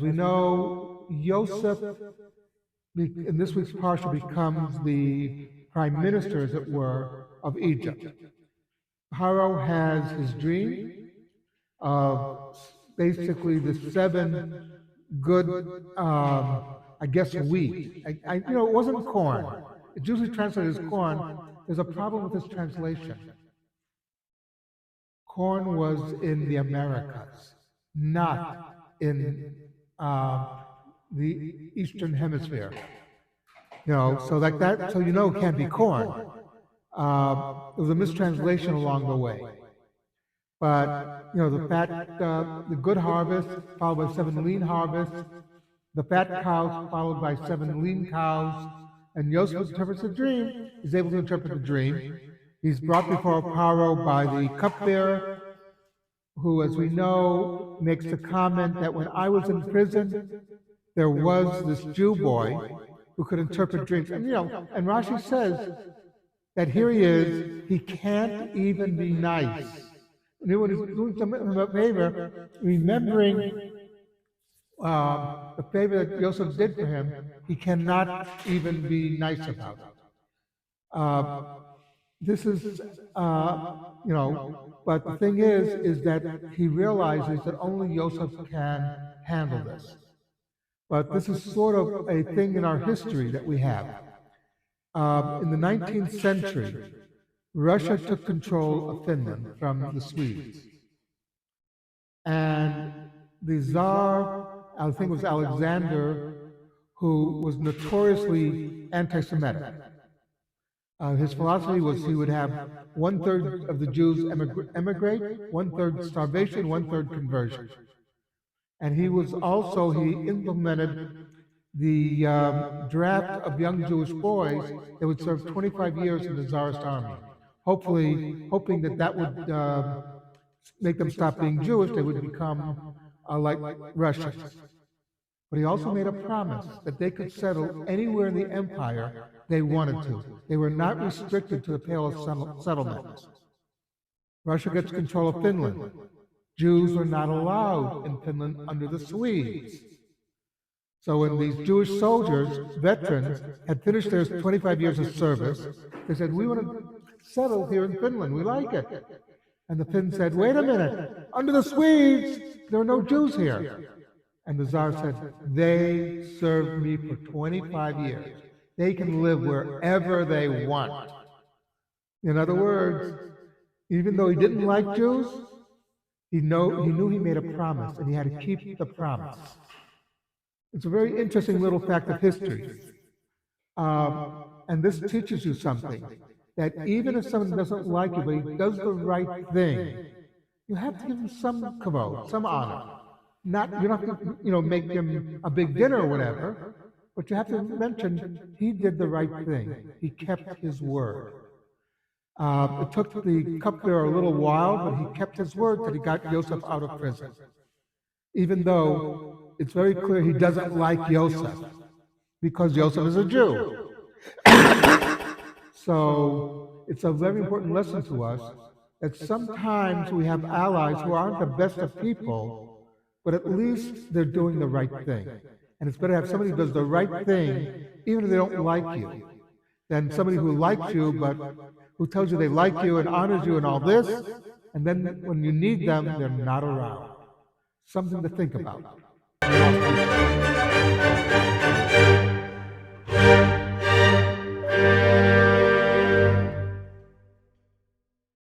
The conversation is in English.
we know, Yosef, in this week's parsha, becomes the prime minister, as it were, of Egypt. Pharaoh has his dream of basically the seven good, I guess, wheat. It wasn't corn. It's usually translated as corn. There's a problem with this translation. Corn was in the Americas, not in the Eastern Hemisphere. So like that, so it can't be corn. It was a mistranslation along the way. But the good harvest followed by 7 lean harvests, the fat cows followed by 7 lean cows, and Yosef interprets the dream. He's able to interpret the dream. He's brought before Pharaoh by the cupbearer, who, as we know, makes the comment that when I was in prison, there was this Jew boy who could interpret dreams. And Rashi says that here he is, he can't even be nice. When he's doing him a favor, remembering the favor that Yosef did for him, he cannot even be nice about it. This is, but the thing is that he realizes that only Yosef can handle this. But this is sort of a thing in our history that we have. In the 19th century, Russia took control of Finland from the Swedes. And the Tsar, I think it was Alexander, who was notoriously anti-Semitic. His philosophy was he would have 1/3 of the Jews emigrate, 1/3 starvation, 1/3 conversion. And he implemented the draft of young Jewish boys that would serve 25 years in the Tsarist army, hoping that would make them stop being Jewish. They would become like Russians. But he also made a promise that they could settle anywhere in the empire they wanted to. They were not restricted to the Pale of Settlement. Russia gets control of Finland. Jews were not allowed in Finland under the Swedes. So when these Jewish soldiers, veterans, had finished their 25 years of service, they said, we want to settle here in Finland. We like it. And the Finns said, wait a minute. Under the Swedes, there are no Jews here. And the Tsar said, they served me for 25 years. They can live wherever they want. In other words, even though he didn't like Jews, he knew he made a promise, and he had to keep the promise. It's a very interesting little fact of history. And this teaches you something, that even if someone doesn't like you, but he does the right thing, you have to give him some kavod, some honor. You don't have to, make him a big dinner or whatever, but you have to mention he did the right thing. He kept his word. It took the cupbearer a little while, but he kept his word that he got Yosef out of prison. Even though it's very clear he doesn't like Yosef, because Yosef is a Jew. So it's a very important lesson to us that sometimes we have allies who aren't the best of people, but at least they're doing the right thing. And it's better to have somebody who does the right thing, even if they don't like you, than somebody who likes you, but who tells you they like you and honors you and all this, and then when you need them, they're not around. Something to think about.